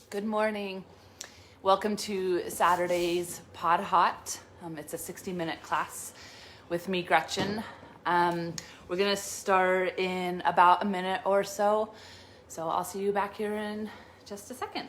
Good morning. Welcome to Saturday's podHOT. It's a 60-minute class with me, Gretchen. We're going to start in about a minute or so. So I'll see you back here in just a second.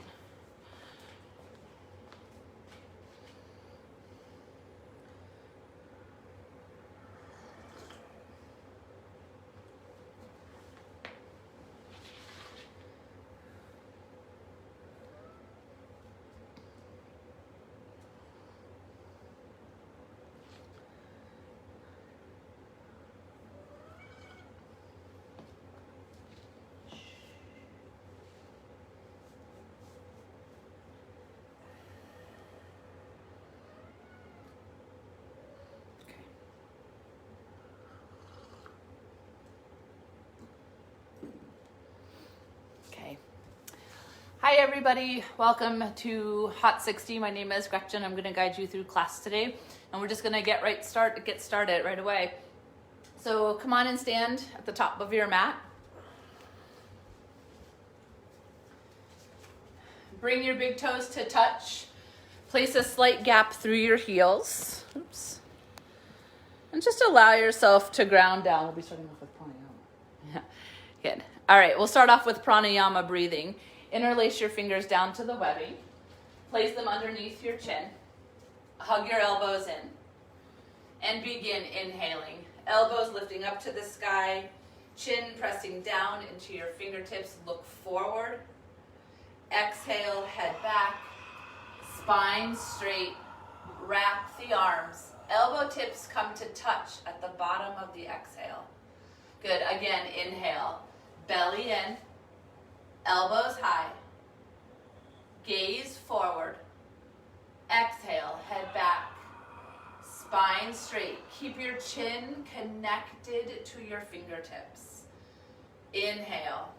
Hi everybody, welcome to Hot60. My name is Gretchen. I'm going to guide you through class today, and we're just going to get started right away. So come on and stand at the top of your mat. Bring your big toes to touch. Place a slight gap through your heels. Oops. And just allow yourself to ground down. We'll be starting off with pranayama. Yeah, good. All right, we'll start off with pranayama breathing. Interlace your fingers down to the webbing. Place them underneath your chin. Hug your elbows in. And begin inhaling. Elbows lifting up to the sky. Chin pressing down into your fingertips. Look forward. Exhale, head back. Spine straight. Wrap the arms. Elbow tips come to touch at the bottom of the exhale. Good. Again, inhale. Belly in. Elbows high. Gaze forward. Exhale, head back. Spine straight. Keep your chin connected to your fingertips. Inhale.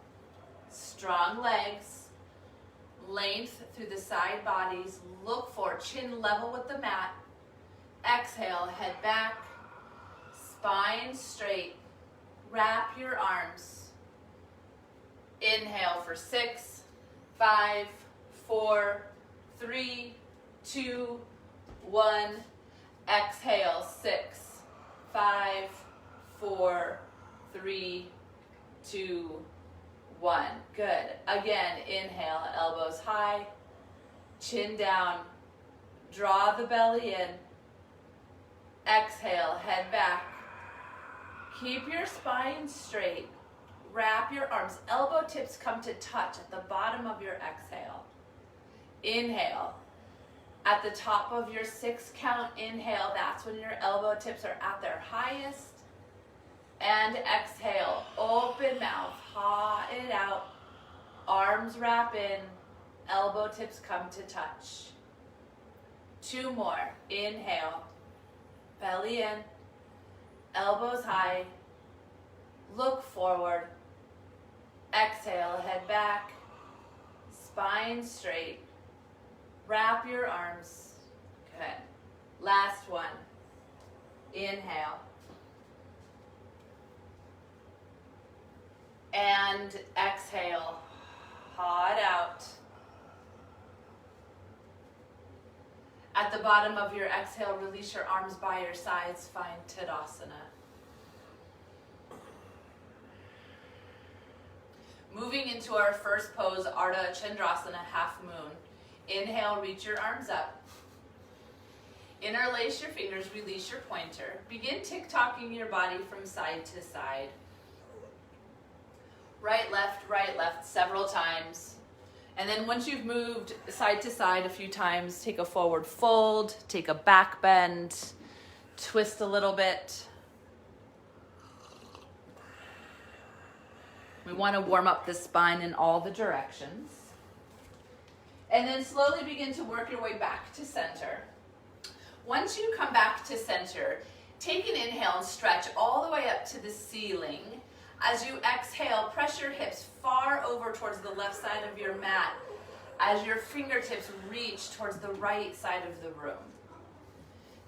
Strong legs. Length through the side bodies. Look for chin level with the mat. Exhale, head back. Spine straight. Wrap your arms. Inhale for 6, 5, 4, 3, 2, 1. Exhale, 6, 5, 4, 3, 2, 1. Good. Again, inhale, elbows high, chin down, draw the belly in. Exhale, head back. Keep your spine straight. Wrap your arms. Elbow tips come to touch at the bottom of your exhale. Inhale. At the top of your 6 count inhale, that's when your elbow tips are at their highest. And exhale. Open mouth. Haw it out. Arms wrap in. Elbow tips come to touch. 2 more. Inhale. Belly in. Elbows high. Look forward. Exhale, head back. Spine straight. Wrap your arms. Good. Last one. Inhale. And exhale. Haw it out. At the bottom of your exhale, release your arms by your sides. Find Tadasana. Moving into our first pose, Ardha Chandrasana, half moon. Inhale, reach your arms up. Interlace your fingers, release your pointer. Begin tick-tocking your body from side to side. Right, left, several times. And then once you've moved side to side a few times, take a forward fold, take a back bend, twist a little bit. We want to warm up the spine in all the directions. And then slowly begin to work your way back to center. Once you come back to center, take an inhale and stretch all the way up to the ceiling. As you exhale, press your hips far over towards the left side of your mat as your fingertips reach towards the right side of the room.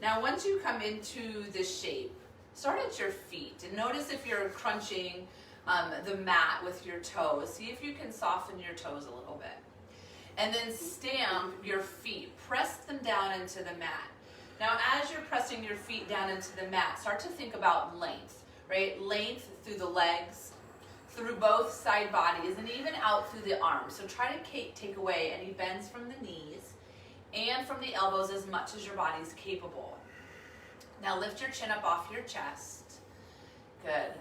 Now, once you come into this shape, start at your feet and notice if you're crunching the mat with your toes. See if you can soften your toes a little bit. And then stamp your feet. Press them down into the mat. Now, as you're pressing your feet down into the mat, start to think about length, right? Length through the legs, through both side bodies, and even out through the arms. So try to take away any bends from the knees and from the elbows as much as your body's capable. Now lift your chin up off your chest. Good.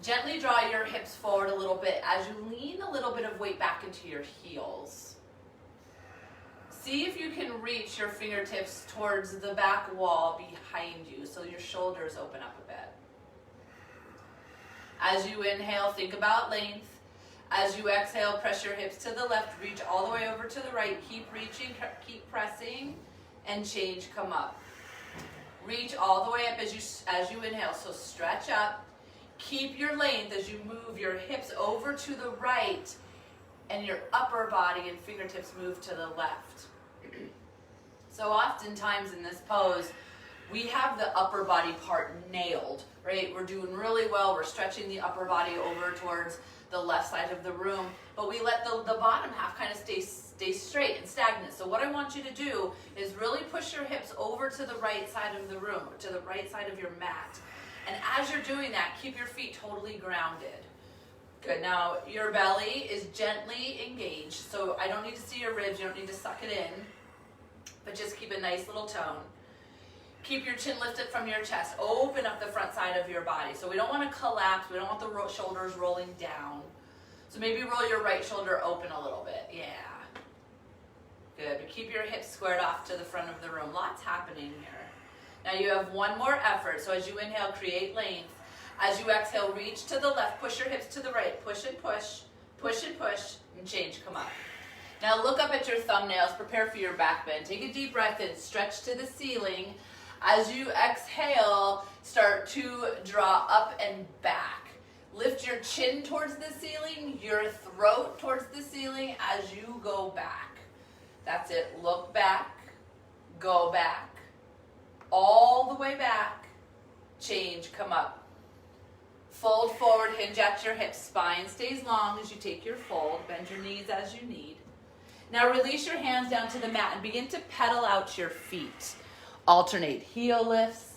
Gently draw your hips forward a little bit as you lean a little bit of weight back into your heels. See if you can reach your fingertips towards the back wall behind you so your shoulders open up a bit. As you inhale, think about length. As you exhale, press your hips to the left, reach all the way over to the right. Keep reaching, keep pressing, and change, come up. Reach all the way up as you inhale, so stretch up. Keep your length as you move your hips over to the right and your upper body and fingertips move to the left. So oftentimes in this pose, we have the upper body part nailed, right? We're doing really well. We're stretching the upper body over towards the left side of the room, but we let the bottom half kind of stay straight and stagnant. So what I want you to do is really push your hips over to the right side of the room, to the right side of your mat. And as you're doing that, keep your feet totally grounded. Good. Now your belly is gently engaged, so I don't need to see your ribs. You don't need to suck it in, but just keep a nice little tone. Keep your chin lifted from your chest. Open up the front side of your body. So we don't want to collapse. We don't want the shoulders rolling down. So maybe roll your right shoulder open a little bit. Yeah. Good. But keep your hips squared off to the front of the room. Lots happening here. Now you have one more effort. So as you inhale, create length. As you exhale, reach to the left. Push your hips to the right. Push and push. Push and push. And change. Come up. Now look up at your thumbnails. Prepare for your back bend. Take a deep breath in. Stretch to the ceiling. As you exhale, start to draw up and back. Lift your chin towards the ceiling, your throat towards the ceiling as you go back. That's it. Look back, go back, all the way back, change, come up. Fold forward, hinge at your hips, spine stays long as you take your fold, bend your knees as you need. Now release your hands down to the mat and begin to pedal out your feet. Alternate heel lifts.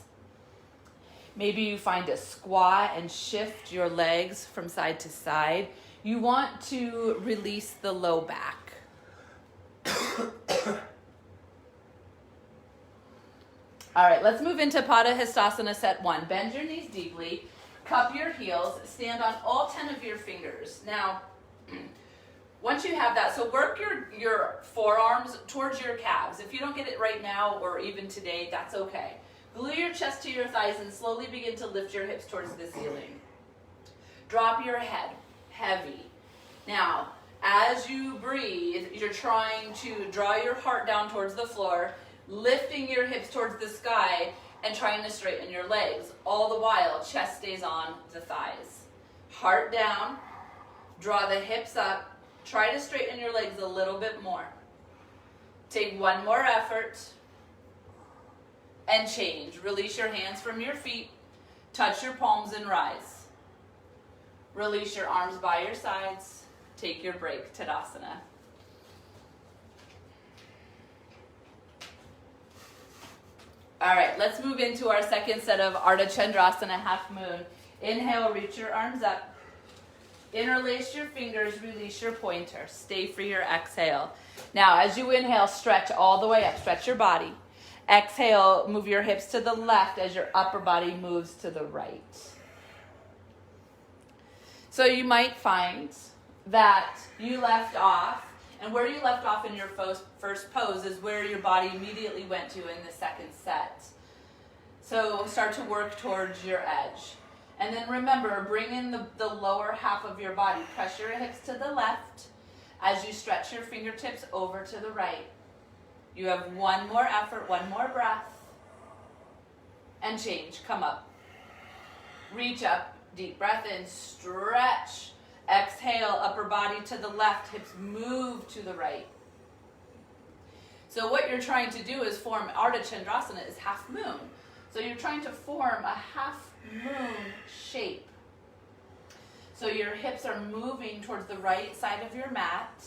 Maybe you find a squat and shift your legs from side to side. You want to release the low back. All right, let's move into podHOT60 set 1. Bend your knees deeply, cup your heels, stand on all 10 of your fingers. Now, once you have that, so work your forearms towards your calves. If you don't get it right now or even today, that's okay. Glue your chest to your thighs and slowly begin to lift your hips towards the ceiling. Drop your head, heavy. Now, as you breathe, you're trying to draw your heart down towards the floor, lifting your hips towards the sky and trying to straighten your legs. All the while, chest stays on the thighs. Heart down, draw the hips up. Try to straighten your legs a little bit more. Take one more effort and change. Release your hands from your feet. Touch your palms and rise. Release your arms by your sides. Take your break, Tadasana. All right, let's move into our second set of Ardha Chandrasana, half moon. Inhale, reach your arms up. Interlace your fingers, release your pointer. Stay for your exhale. Now, as you inhale, stretch all the way up. Stretch your body. Exhale, move your hips to the left as your upper body moves to the right. So you might find that you left off, and where you left off in your first pose is where your body immediately went to in the second set. So start to work towards your edge. And then remember, bring in the lower half of your body. Press your hips to the left as you stretch your fingertips over to the right. You have one more effort, one more breath. And change. Come up. Reach up. Deep breath in. Stretch. Exhale. Upper body to the left. Hips move to the right. So what you're trying to do is form Ardha Chandrasana is half moon. So you're trying to form a half moon shape. So your hips are moving towards the right side of your mat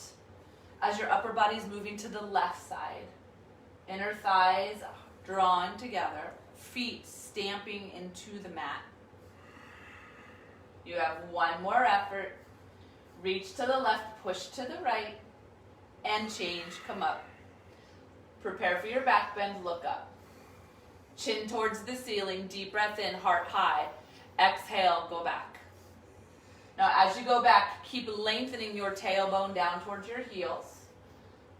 as your upper body's moving to the left side. Inner thighs drawn together, feet stamping into the mat. You have one more effort. Reach to the left, push to the right, and change, come up. Prepare for your back bend, look up. Chin towards the ceiling, deep breath in, heart high. Exhale, go back. Now as you go back, keep lengthening your tailbone down towards your heels.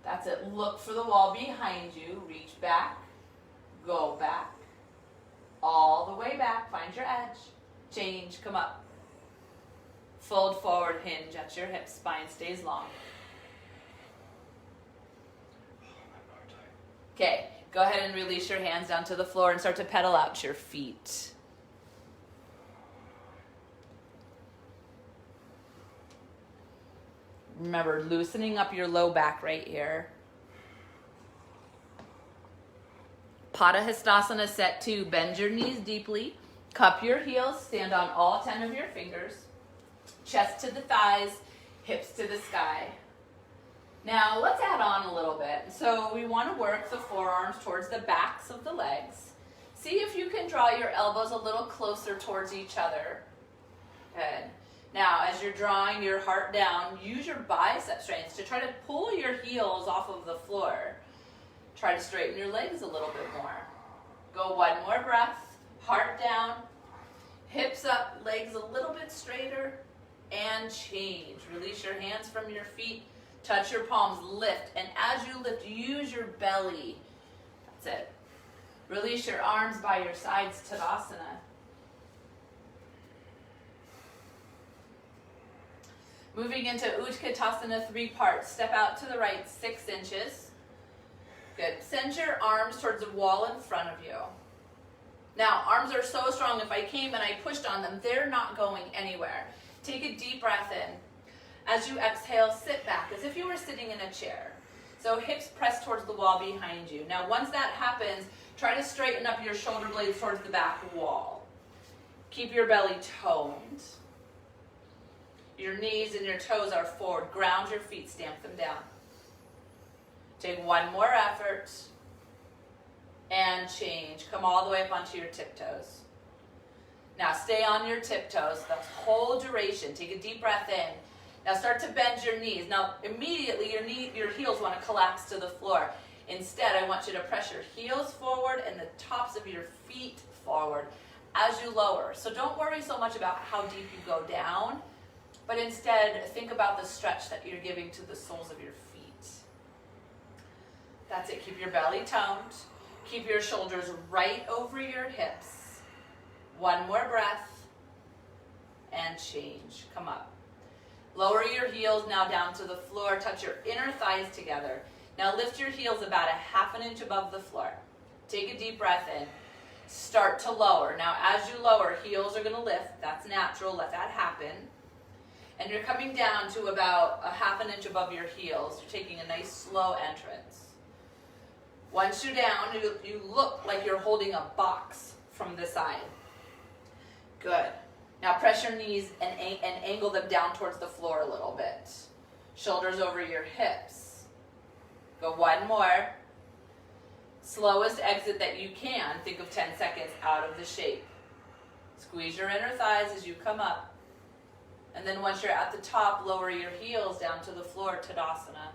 That's it. Look for the wall behind you. Reach back, go back, all the way back. Find your edge. Change, come up. Fold forward, hinge at your hips. Spine stays long. Okay, go ahead and release your hands down to the floor and start to pedal out your feet. Remember, loosening up your low back right here. podHOT60 set 2. Bend your knees deeply. Cup your heels. Stand on all 10 of your fingers. Chest to the thighs. Hips to the sky. Now, let's add on a little bit. So we want to work the forearms towards the backs of the legs. See if you can draw your elbows a little closer towards each other. Good. Now, as you're drawing your heart down, use your bicep strength to try to pull your heels off of the floor. Try to straighten your legs a little bit more. Go one more breath. Heart down. Hips up, legs a little bit straighter. And change. Release your hands from your feet. Touch your palms, lift. And as you lift, use your belly. That's it. Release your arms by your sides, Tadasana. Moving into Utkatasana, 3 parts. Step out to the right 6 inches. Good. Send your arms towards the wall in front of you. Now, arms are so strong, if I came and I pushed on them, they're not going anywhere. Take a deep breath in. As you exhale, sit back as if you were sitting in a chair. So hips press towards the wall behind you. Now, once that happens, try to straighten up your shoulder blades towards the back wall. Keep your belly toned. Your knees and your toes are forward. Ground your feet, stamp them down. Take one more effort and change. Come all the way up onto your tiptoes. Now stay on your tiptoes the whole duration. Take a deep breath in. Now start to bend your knees. Now immediately your heels want to collapse to the floor. Instead, I want you to press your heels forward and the tops of your feet forward as you lower. So don't worry so much about how deep you go down, but instead think about the stretch that you're giving to the soles of your feet. That's it. Keep your belly toned. Keep your shoulders right over your hips. One more breath and change. Come up. Lower your heels now down to the floor. Touch your inner thighs together. Now lift your heels about a ½ an inch above the floor. Take a deep breath in. Start to lower. Now as you lower, heels are going to lift. That's natural. Let that happen. And you're coming down to about a ½ an inch above your heels. You're taking a nice slow entrance. Once you're down, you look like you're holding a box from the side. Good. Now press your knees and angle them down towards the floor a little bit. Shoulders over your hips. Go one more. Slowest exit that you can. Think of 10 seconds out of the shape. Squeeze your inner thighs as you come up. And then once you're at the top, lower your heels down to the floor, Tadasana.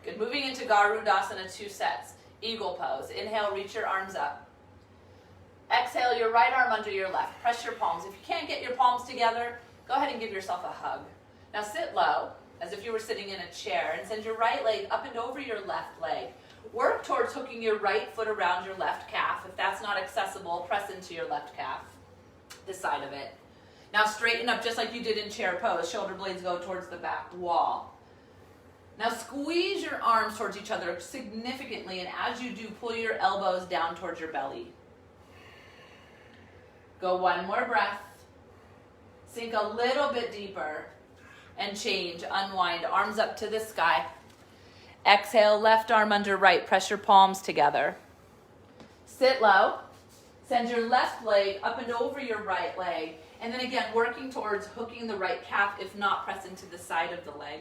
Good. Moving into Garudasana, 2 sets. Eagle pose. Inhale, reach your arms up. Exhale, your right arm under your left. Press your palms. If you can't get your palms together, go ahead and give yourself a hug. Now sit low, as if you were sitting in a chair, and send your right leg up and over your left leg. Work towards hooking your right foot around your left calf. If that's not accessible, press into your left calf, this side of it. Now straighten up just like you did in chair pose. Shoulder blades go towards the back wall. Now squeeze your arms towards each other significantly, and as you do, pull your elbows down towards your belly. Go one more breath. Sink a little bit deeper and change. Unwind. Arms up to the sky. Exhale, left arm under right. Press your palms together. Sit low. Send your left leg up and over your right leg And then again, working towards hooking the right calf, if not, press into the side of the leg.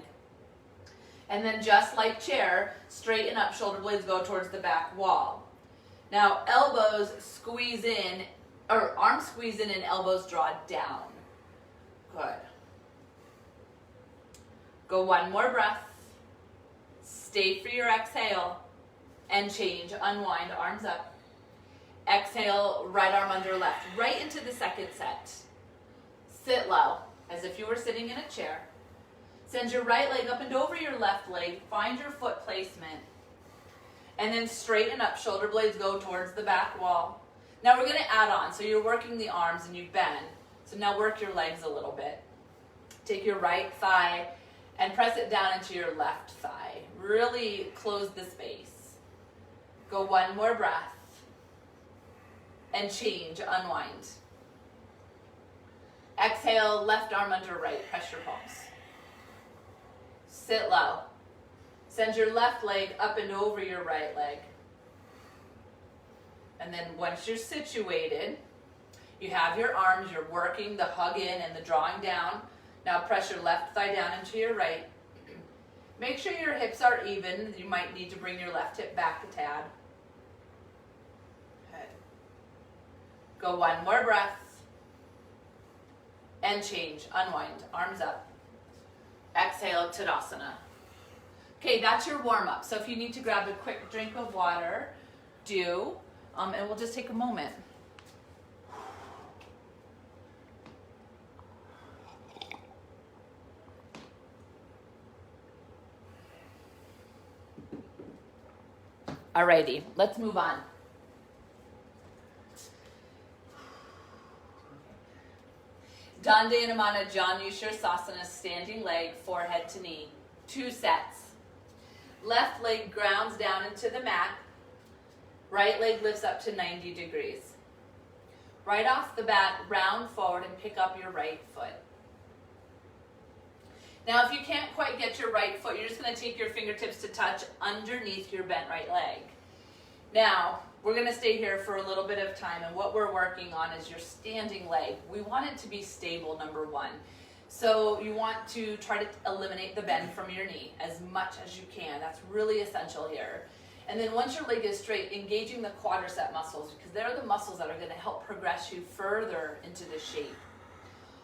And then just like chair, straighten up, shoulder blades go towards the back wall. Now elbows squeeze in, or arms squeeze in and elbows draw down. Good. Go one more breath. Stay for your exhale and change. Unwind, arms up. Exhale, right arm under left, right into the second set. Sit low, as if you were sitting in a chair. Send your right leg up and over your left leg. Find your foot placement. And then straighten up, shoulder blades go towards the back wall. Now we're gonna add on, so you're working the arms and you bend. So now work your legs a little bit. Take your right thigh and press it down into your left thigh. Really close the space. Go one more breath. And change, unwind. Exhale, left arm under right, press your palms. Sit low. Send your left leg up and over your right leg. And then once you're situated, you have your arms, you're working the hug in and the drawing down. Now press your left thigh down into your right. Make sure your hips are even. You might need to bring your left hip back a tad. Okay. Go one more breath. And change, unwind, arms up. Exhale, Tadasana. Okay, that's your warm-up. So if you need to grab a quick drink of water, do, and we'll just take a moment. Alrighty, let's move on. Dandayana Janu Shirsasana, standing leg, forehead to knee. 2 sets. Left leg grounds down into the mat. Right leg lifts up to 90 degrees. Right off the bat, round forward and pick up your right foot. Now if you can't quite get your right foot, you're just going to take your fingertips to touch underneath your bent right leg. Now, we're going to stay here for a little bit of time, and what we're working on is your standing leg. We want it to be stable, number one. So you want to try to eliminate the bend from your knee as much as you can. That's really essential here. And then once your leg is straight, engaging the quadricep muscles, because they're the muscles that are going to help progress you further into the shape.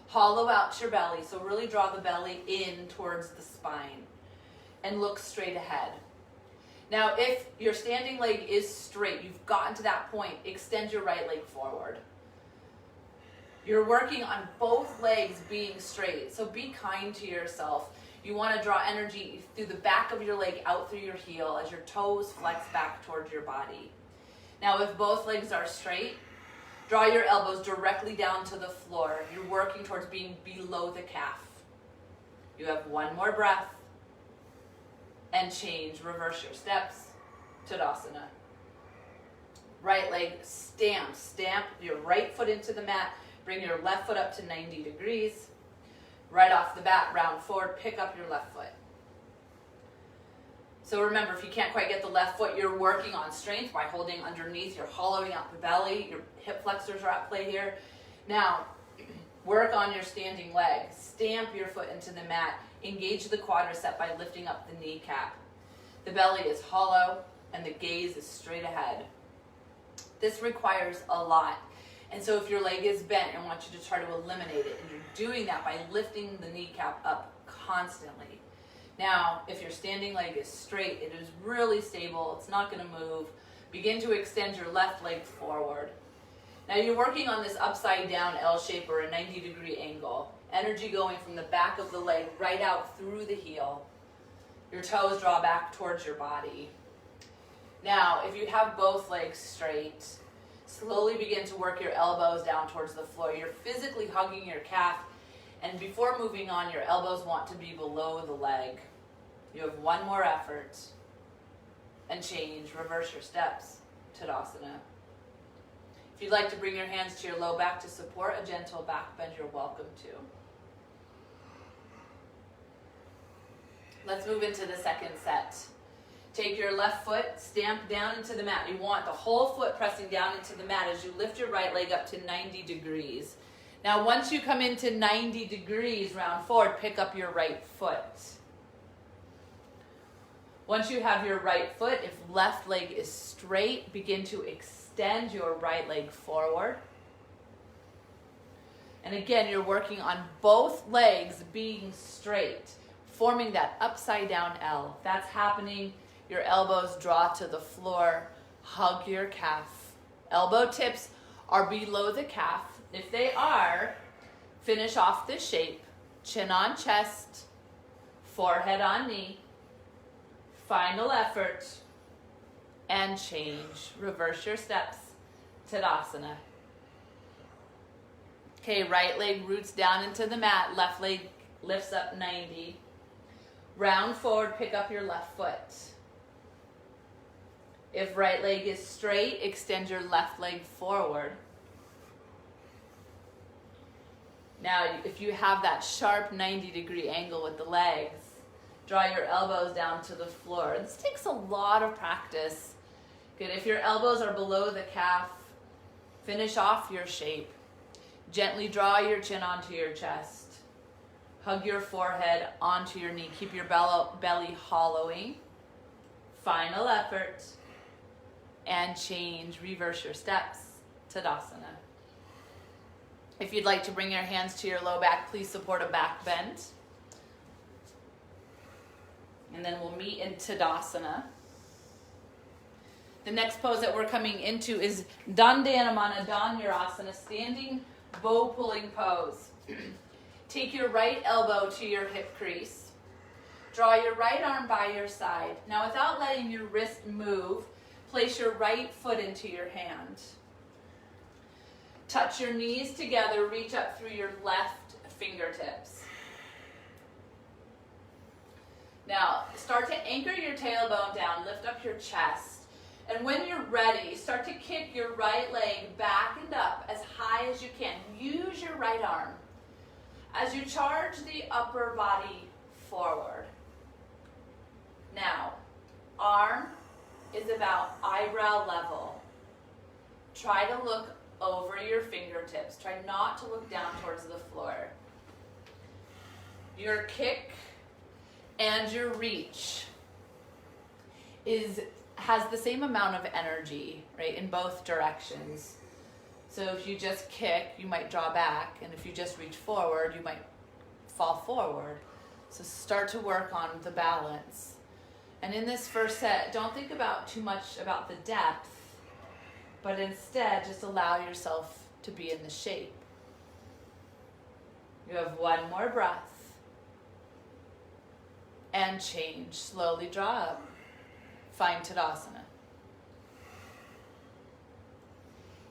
Hollow out your belly, so really draw the belly in towards the spine and look straight ahead. Now, if your standing leg is straight, you've gotten to that point, extend your right leg forward. You're working on both legs being straight, so be kind to yourself. You want to draw energy through the back of your leg out through your heel as your toes flex back towards your body. Now, if both legs are straight, draw your elbows directly down to the floor. You're working towards being below the calf. You have one more breath. And change, reverse your steps, Tadasana. Right leg, stamp your right foot into the mat, bring your left foot up to 90 degrees. Right off the bat, round forward, pick up your left foot. So remember, if you can't quite get the left foot, you're working on strength by holding underneath, you're hollowing out the belly, your hip flexors are at play here. Now, work on your standing leg, stamp your foot into the mat, engage the quadricep by lifting up the kneecap. The belly is hollow and the gaze is straight ahead. This requires a lot. And so if your leg is bent, I want you to try to eliminate it. And you're doing that by lifting the kneecap up constantly. Now, if your standing leg is straight, it is really stable. It's not going to move. Begin to extend your left leg forward. Now you're working on this upside down L shape or a 90-degree angle. Energy going from the back of the leg right out through the heel. Your toes draw back towards your body. Now, if you have both legs straight, slowly begin to work your elbows down towards the floor. You're physically hugging your calf, and before moving on, your elbows want to be below the leg. You have one more effort, and change, reverse your steps, Tadasana. If you'd like to bring your hands to your low back to support a gentle back bend, you're welcome to. Let's move into the second set. Take your left foot, stamp down into the mat. You want the whole foot pressing down into the mat as you lift your right leg up to 90 degrees. Now once you come into 90 degrees, round forward, pick up your right foot. Once you have your right foot, if left leg is straight, begin to extend your right leg forward. And again, you're working on both legs being straight, forming that upside down L. If that's happening, your elbows draw to the floor, hug your calf. Elbow tips are below the calf. If they are, finish off the shape. Chin on chest, forehead on knee. Final effort, and change. Reverse your steps, Tadasana. Okay, right leg roots down into the mat, left leg lifts up 90. Round forward, pick up your left foot. If right leg is straight, extend your left leg forward. Now, if you have that sharp 90-degree angle with the legs, draw your elbows down to the floor. This takes a lot of practice. Good. If your elbows are below the calf, finish off your shape. Gently draw your chin onto your chest. Hug your forehead onto your knee. Keep your belly hollowing. Final effort. And change. Reverse your steps. Tadasana. If you'd like to bring your hands to your low back, please support a back bend. And then we'll meet in Tadasana. The next pose that we're coming into is Dandanamana Dhanurasana, standing bow pulling pose. Take your right elbow to your hip crease. Draw your right arm by your side. Now without letting your wrist move, place your right foot into your hand. Touch your knees together, reach up through your left fingertips. Now, start to anchor your tailbone down, lift up your chest. And when you're ready, start to kick your right leg back and up as high as you can. Use your right arm as you charge the upper body forward. Now, arm is about eyebrow level. Try to look over your fingertips. Try not to look down towards the floor. Your kick and your reach has the same amount of energy, right, in both directions. So if you just kick, you might draw back, and if you just reach forward, you might fall forward. So start to work on the balance. And in this first set, don't think about too much about the depth, but instead just allow yourself to be in the shape. You have one more breath. And change. Slowly draw up. Find Tadasana.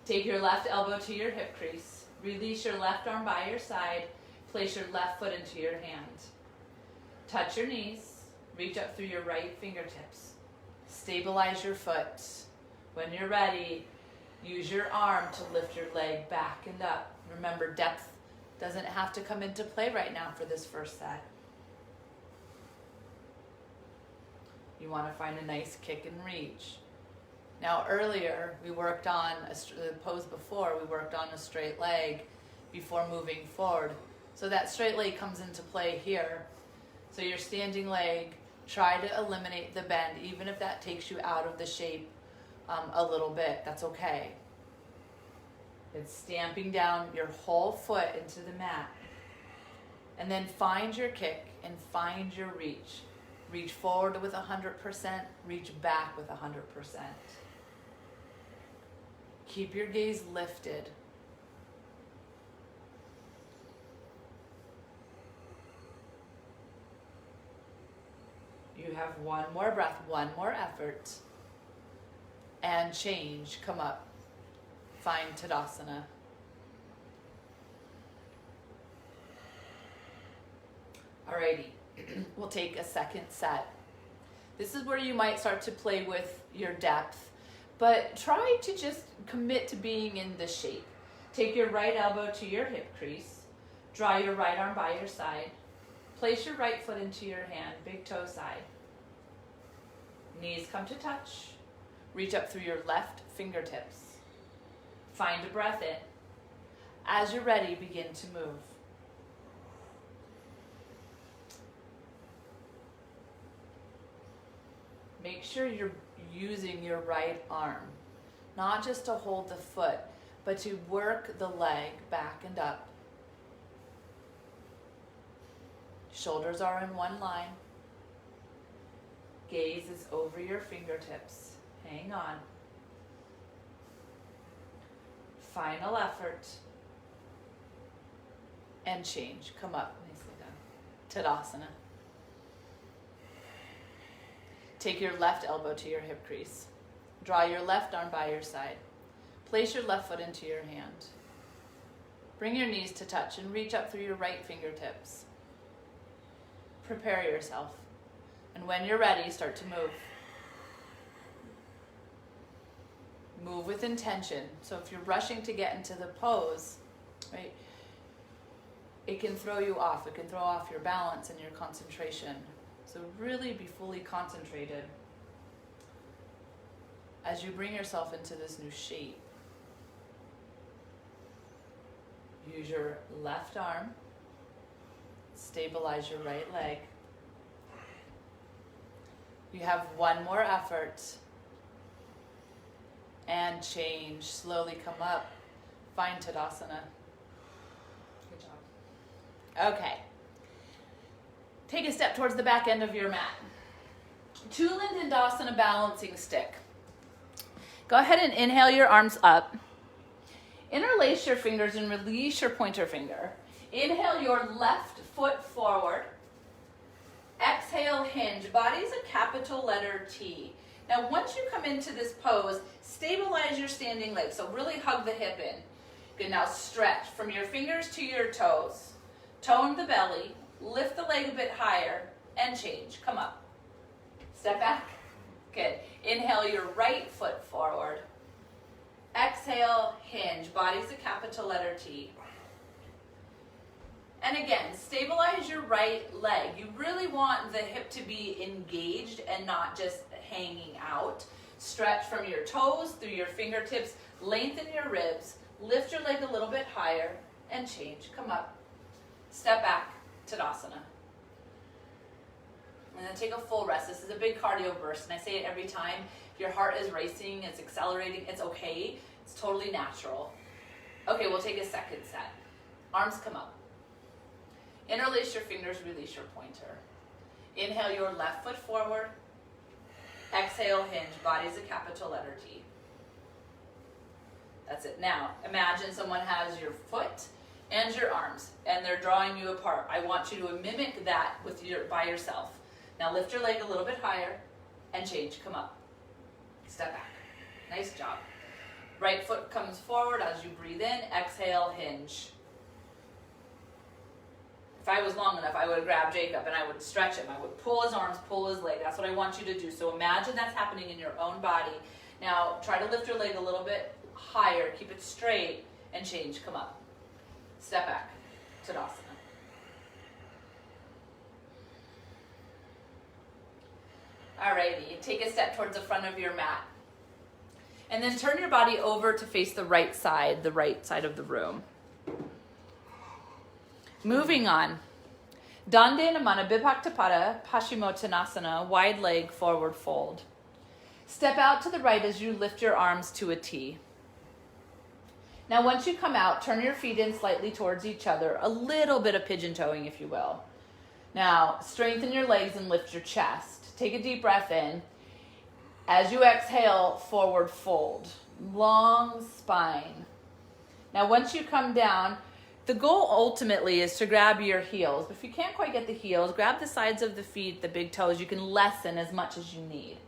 Take your left elbow to your hip crease. Release your left arm by your side. Place your left foot into your hand. Touch your knees. Reach up through your right fingertips. Stabilize your foot. When you're ready, use your arm to lift your leg back and up. Remember, depth doesn't have to come into play right now for this first set. You want to find a nice kick and reach. Now earlier, we worked on the pose before, we worked on a straight leg before moving forward. So that straight leg comes into play here. So your standing leg, try to eliminate the bend, even if that takes you out of the shape a little bit, that's okay. It's stamping down your whole foot into the mat. And then find your kick and find your reach. Reach forward with 100%, reach back with 100%. Keep your gaze lifted. You have one more breath, one more effort, and change. Come up. Find Tadasana. Alrighty. We'll take a second set. This is where you might start to play with your depth, but try to just commit to being in the shape. Take your right elbow to your hip crease. Draw your right arm by your side. Place your right foot into your hand, big toe side. Knees come to touch. Reach up through your left fingertips. Find a breath in. As you're ready, begin to move. Make sure you're using your right arm, not just to hold the foot, but to work the leg back and up. Shoulders are in one line. Gaze is over your fingertips. Hang on. Final effort. And change. Come up. Nicely done. Tadasana. Take your left elbow to your hip crease. Draw your left arm by your side. Place your left foot into your hand. Bring your knees to touch and reach up through your right fingertips. Prepare yourself. And when you're ready, start to move. Move with intention. So if you're rushing to get into the pose, right, it can throw you off. It can throw off your balance and your concentration. So really be fully concentrated as you bring yourself into this new shape. Use your left arm. Stabilize your right leg. You have one more effort. And change. Slowly come up. Find Tadasana. Good job. Okay. Take a step towards the back end of your mat. Dandasana balancing stick. Go ahead and inhale your arms up. Interlace your fingers and release your pointer finger. Inhale your left foot forward. Exhale, hinge. Body's a capital letter T. Now, once you come into this pose, stabilize your standing leg. So really hug the hip in. Good, now stretch from your fingers to your toes. Tone the belly. Lift the leg a bit higher and change. Come up. Step back. Good. Inhale your right foot forward. Exhale, hinge. Body's a capital letter T. And again, stabilize your right leg. You really want the hip to be engaged and not just hanging out. Stretch from your toes through your fingertips. Lengthen your ribs. Lift your leg a little bit higher and change. Come up. Step back. Tadasana. And then take a full rest. This is a big cardio burst, and I say it every time. If your heart is racing, it's accelerating, it's okay. It's totally natural. Okay, we'll take a second set. Arms come up. Interlace your fingers, release your pointer. Inhale your left foot forward. Exhale, hinge. Body's a capital letter T. That's it. Now, imagine someone has your foot and your arms, and they're drawing you apart. I want you to mimic that by yourself. Now lift your leg a little bit higher and change. Come up. Step back. Nice job. Right foot comes forward as you breathe in. Exhale, hinge. If I was long enough, I would grab Jacob and I would stretch him. I would pull his arms, pull his leg. That's what I want you to do. So imagine that's happening in your own body. Now try to lift your leg a little bit higher. Keep it straight and change. Come up. Step back. Tadasana. Alrighty, take a step towards the front of your mat. And then turn your body over to face the right side of the room. Moving on. Dande Namana Bibhaktapada Paschimottanasana, wide leg forward fold. Step out to the right as you lift your arms to a T. Now once you come out, turn your feet in slightly towards each other, a little bit of pigeon toeing if you will. Now strengthen your legs and lift your chest. Take a deep breath in. As you exhale, forward fold. Long spine. Now once you come down, the goal ultimately is to grab your heels. If you can't quite get the heels, grab the sides of the feet, the big toes. You can lessen as much as you need.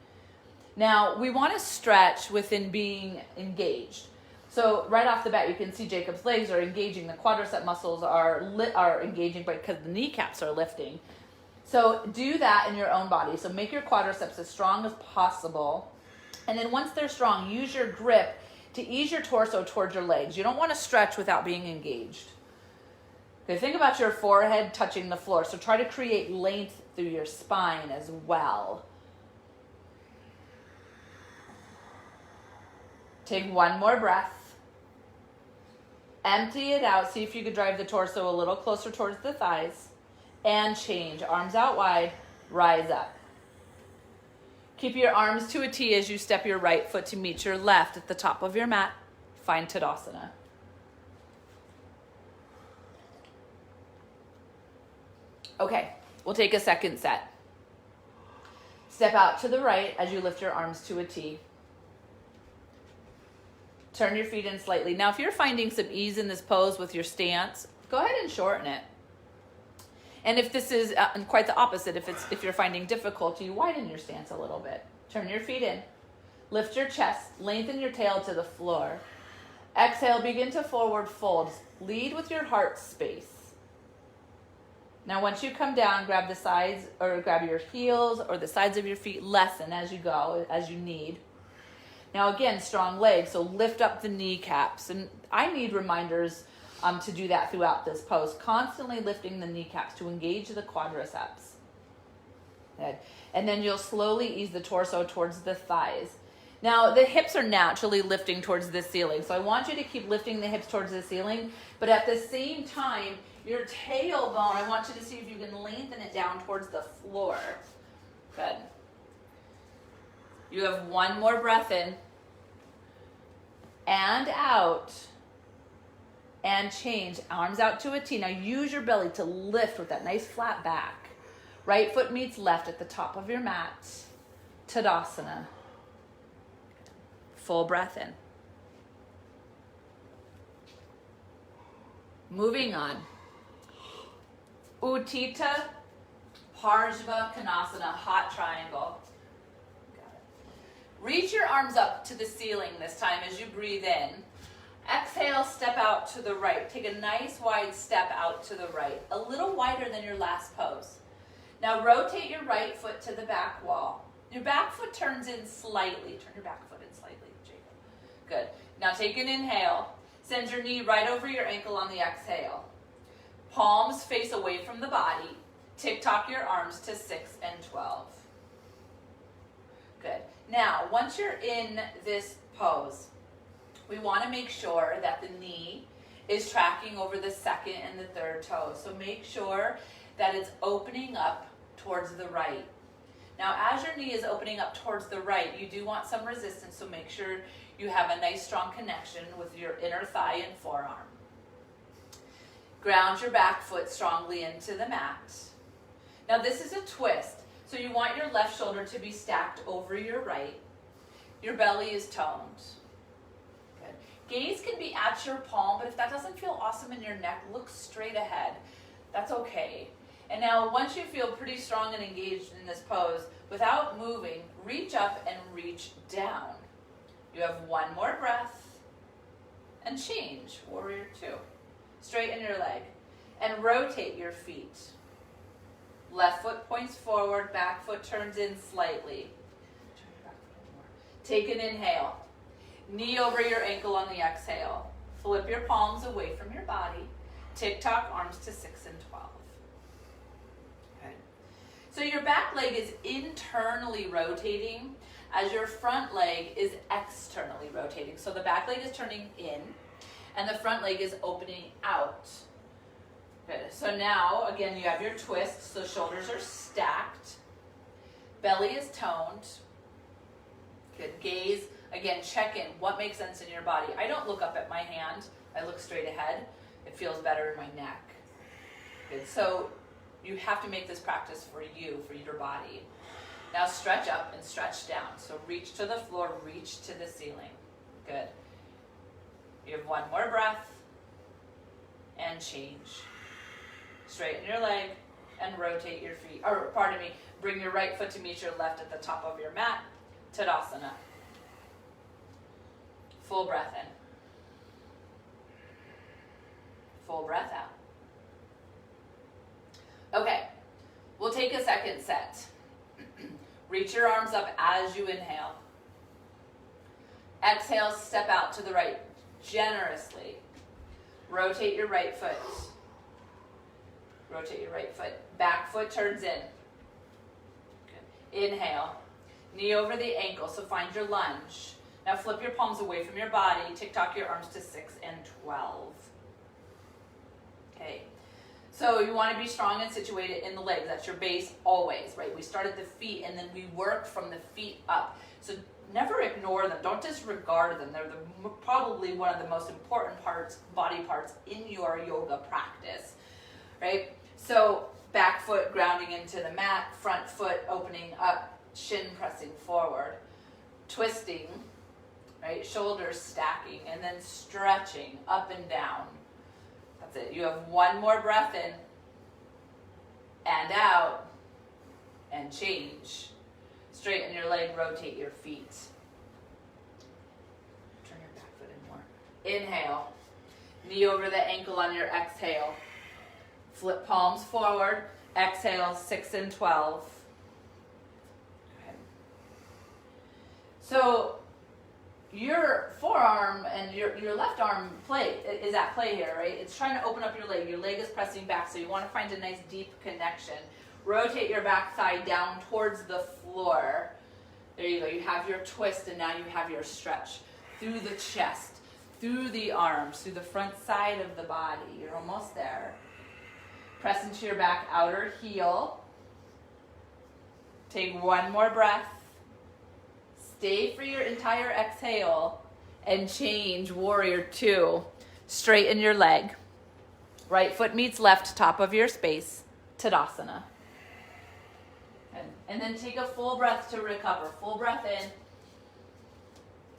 Now we want to stretch within being engaged. So right off the bat, you can see Jacob's legs are engaging. The quadricep muscles are engaging because the kneecaps are lifting. So do that in your own body. So make your quadriceps as strong as possible. And then once they're strong, use your grip to ease your torso towards your legs. You don't want to stretch without being engaged. Okay, think about your forehead touching the floor. So try to create length through your spine as well. Take one more breath. Empty it out. See if you could drive the torso a little closer towards the thighs. And change. Arms out wide. Rise up. Keep your arms to a T as you step your right foot to meet your left at the top of your mat. Find Tadasana. Okay, we'll take a second set. Step out to the right as you lift your arms to a T. Turn your feet in slightly. Now, if you're finding some ease in this pose with your stance, go ahead and shorten it. And if this is quite the opposite, if you're finding difficulty, widen your stance a little bit. Turn your feet in. Lift your chest. Lengthen your tail to the floor. Exhale, begin to forward fold. Lead with your heart space. Now, once you come down, grab the sides or grab your heels or the sides of your feet. Lessen as you go, as you need. Now, again, strong legs, so lift up the kneecaps. And I need reminders to do that throughout this pose. Constantly lifting the kneecaps to engage the quadriceps. Good. And then you'll slowly ease the torso towards the thighs. Now, the hips are naturally lifting towards the ceiling. So I want you to keep lifting the hips towards the ceiling. But at the same time, your tailbone, I want you to see if you can lengthen it down towards the floor. Good. You have one more breath in. And out. And change. Arms out to a T. Now use your belly to lift with that nice flat back. Right foot meets left at the top of your mat. Tadasana. Full breath in. Moving on. Uttita Parshva Konasana, hot triangle. Reach your arms up to the ceiling this time as you breathe in. Exhale, step out to the right. Take a nice wide step out to the right, a little wider than your last pose. Now rotate your right foot to the back wall. Your back foot turns in slightly. Turn your back foot in slightly, Jacob. Good. Now take an inhale. Send your knee right over your ankle on the exhale. Palms face away from the body. Tick-tock your arms to 6 and 12. Good. Now, once you're in this pose, we want to make sure that the knee is tracking over the second and the third toes. So make sure that it's opening up towards the right. Now, as your knee is opening up towards the right, you do want some resistance, so make sure you have a nice strong connection with your inner thigh and forearm. Ground your back foot strongly into the mat. Now, this is a twist, so you want your left shoulder to be stacked over your right. Your belly is toned. Good. Gaze can be at your palm, but if that doesn't feel awesome in your neck, look straight ahead. That's okay. And now, once you feel pretty strong and engaged in this pose, without moving, reach up and reach down. You have one more breath and change. Warrior 2. Straighten your leg and rotate your feet. Left foot points forward, back foot turns in slightly. Turn your back foot in more. Take an inhale. Knee over your ankle on the exhale. Flip your palms away from your body. Tick-tock arms to 6 and 12. Okay. So your back leg is internally rotating as your front leg is externally rotating. So the back leg is turning in and the front leg is opening out. Good. So now, again, you have your twist. So shoulders are stacked. Belly is toned. Good. Gaze. Again, check in. What makes sense in your body? I don't look up at my hand. I look straight ahead. It feels better in my neck. Good. So you have to make this practice for you, for your body. Now stretch up and stretch down. So reach to the floor, reach to the ceiling. Good. You have one more breath and change. Straighten your leg and rotate your feet, or pardon me, bring your right foot to meet your left at the top of your mat. Tadasana. Full breath in. Full breath out. Okay, we'll take a second set. Reach your arms up as you inhale. Exhale, step out to the right generously. Rotate your right foot. Rotate your right foot. Back foot turns in. Good. Inhale. Knee over the ankle, so find your lunge. Now flip your palms away from your body. Tick-tock your arms to 6 and 12. Okay. So you want to be strong and situated in the legs. That's your base always, right? We start at the feet and then we work from the feet up. So never ignore them. Don't disregard them. They're probably one of the most important body parts in your yoga practice, right? So back foot grounding into the mat, front foot opening up, shin pressing forward, twisting, right? Shoulders stacking, and then stretching up and down. That's it. You have one more breath in and out and change. Straighten your leg, rotate your feet. Turn your back foot in more. Inhale. Knee over the ankle on your exhale. Flip palms forward. Exhale, 6 and 12. Okay. So your forearm and your left arm is at play here, right? It's trying to open up your leg. Your leg is pressing back, so you want to find a nice deep connection. Rotate your back thigh down towards the floor. There you go. You have your twist, and now you have your stretch through the chest, through the arms, through the front side of the body. You're almost there. Press into your back outer heel. Take one more breath. Stay for your entire exhale and change warrior 2. Straighten your leg. Right foot meets left, top of your space. Tadasana. And then take a full breath to recover. Full breath in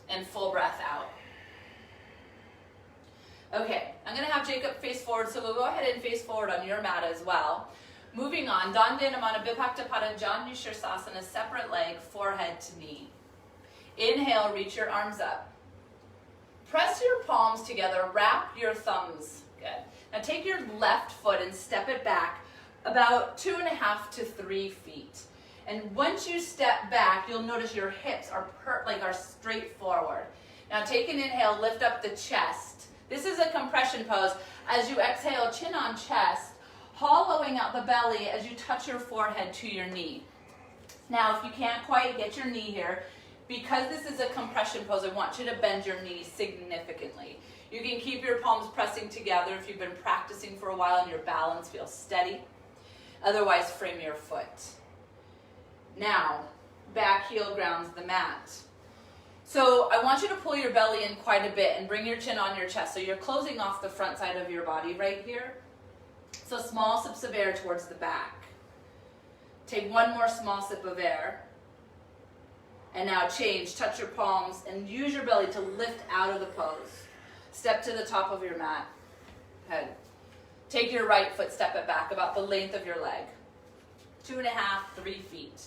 and full breath out. Okay, I'm going to have Jacob face forward, so we'll go ahead and face forward on your mat as well. Moving on, Dandinamana Bipaktapada Janu Shirsasana, separate leg, forehead to knee. Inhale, reach your arms up. Press your palms together, wrap your thumbs. Good. Now take your left foot and step it back about 2.5 to 3 feet. And once you step back, you'll notice your hips are straight forward. Now take an inhale, lift up the chest. This is a compression pose. As you exhale, chin on chest, hollowing out the belly as you touch your forehead to your knee. Now, if you can't quite get your knee here, because this is a compression pose, I want you to bend your knees significantly. You can keep your palms pressing together if you've been practicing for a while and your balance feels steady. Otherwise, frame your foot. Now, back heel grounds the mat. So I want you to pull your belly in quite a bit and bring your chin on your chest. So you're closing off the front side of your body right here. So small sips of air towards the back. Take one more small sip of air. And now change, touch your palms, and use your belly to lift out of the pose. Step to the top of your mat. Head. Take your right foot, step it back about the length of your leg. 2.5, 3 feet.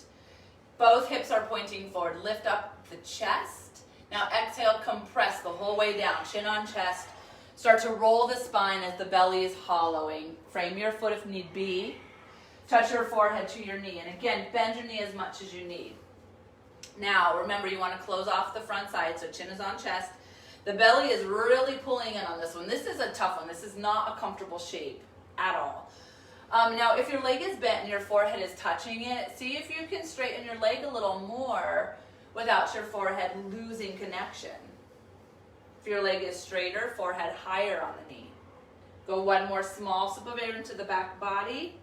Both hips are pointing forward. Lift up the chest. Now exhale, compress the whole way down, chin on chest. Start to roll the spine as the belly is hollowing. Frame your foot if need be. Touch your forehead to your knee. And again, bend your knee as much as you need. Now, remember, you want to close off the front side, so chin is on chest. The belly is really pulling in on this one. This is a tough one. This is not a comfortable shape at all. Now, if your leg is bent and your forehead is touching it, see if you can straighten your leg a little more without your forehead losing connection. If your leg is straighter, forehead higher on the knee. Go one more small sip of air into the back body.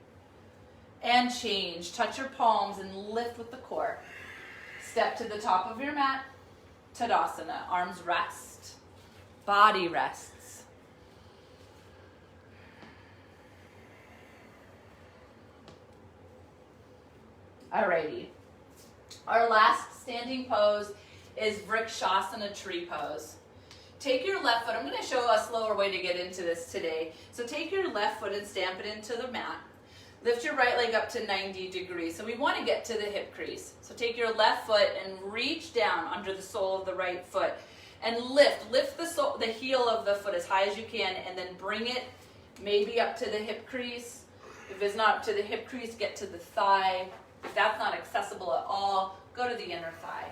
And change. Touch your palms and lift with the core. Step to the top of your mat. Tadasana. Arms rest. Body rests. Alrighty. Our last standing pose is Vrikshasana tree pose. Take your left foot. I'm going to show a slower way to get into this today. So take your left foot and stamp it into the mat. Lift your right leg up to 90 degrees. So we want to get to the hip crease. So take your left foot and reach down under the sole of the right foot and lift. Lift the heel of the foot as high as you can and then bring it maybe up to the hip crease. If it's not up to the hip crease, get to the thigh. If that's not accessible at all, go to the inner thigh.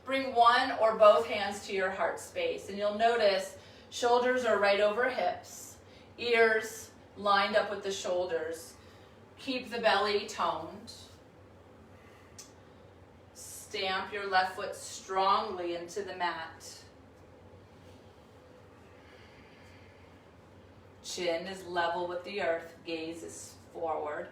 Bring one or both hands to your heart space, and you'll notice shoulders are right over hips, ears lined up with the shoulders. Keep the belly toned. Stamp your left foot strongly into the mat. Chin is level with the earth, gaze is forward.